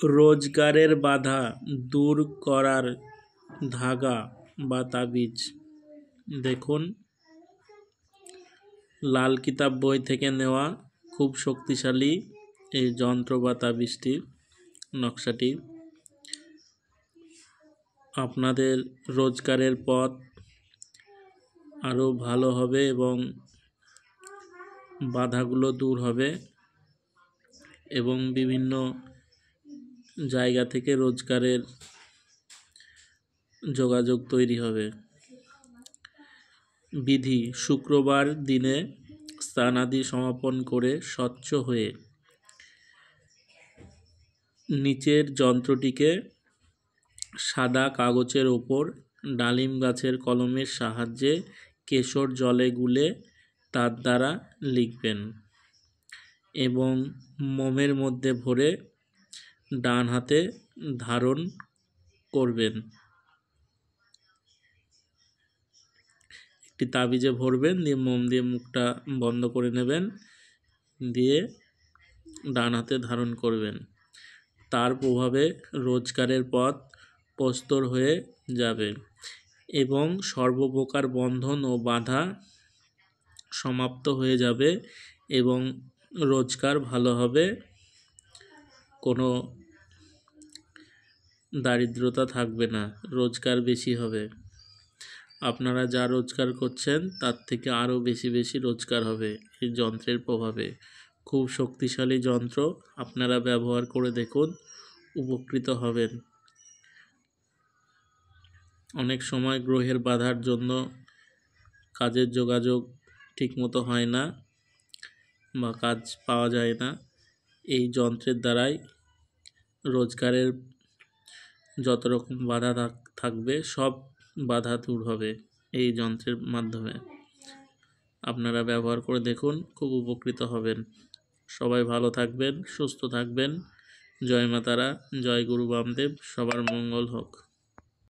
রোজগারের বাধা দূর করার ধাগা বা তাবিজ। দেখুন, লাল কিতাব বই থেকে নেওয়া খুব শক্তিশালী এই যন্ত্র বা তাবিজটি, নকশাটি আপনাদের রোজগারের পথ আরও ভালো হবে এবং বাধাগুলো দূর হবে এবং বিভিন্ন জায়গা থেকে রোজগারের যোগাযোগ তৈরি হবে। বিধি: শুক্রবার দিনে স্নানাদি সমাপন করে স্বচ্ছ হয়ে নিচের যন্ত্রটিকে সাদা কাগজের ওপর ডালিম গাছের কলমের সাহায্যে কেশর জলে গুলে তার দ্বারা লিখবেন এবং মোমের মধ্যে ভরে ডান হাতে ধারণ করবেন। একটি তাবিজে ভরবেন, দিয়ে মোম দিয়ে মুখটা বন্ধ করে নেবেন, দিয়ে ডান হাতে ধারণ করবেন। তার প্রভাবে রোজগারের পথ প্রস্তর হয়ে যাবে এবং সর্বপ্রকার বন্ধন ও বাধা সমাপ্ত হয়ে যাবে এবং রোজগার ভালো হবে, কোনো দারিদ্রতা থাকবে না, রোজগার বেশি হবে। আপনারা যা রোজগার করছেন তার থেকে আরও বেশি বেশি রোজগার হবে এই যন্ত্রের প্রভাবে। খুব শক্তিশালী যন্ত্র, আপনারা ব্যবহার করে দেখুন, উপকৃত হবেন। অনেক সময় গ্রহের বাধার জন্য কাজের যোগাযোগ ঠিকমতো হয় না বা কাজ পাওয়া যায় না। এই যন্ত্রের দ্বারাই রোজগারের যত রকম বাধা থাকবে সব বাধা দূর হবে এই যন্ত্রের মাধ্যমে। আপনারা ব্যবহার করে দেখুন, খুব উপকৃত হবেন। সবাই ভালো থাকবেন, সুস্থ থাকবেন। জয় মা তারা, জয় গুরু বামদেব, সবার মঙ্গল হোক।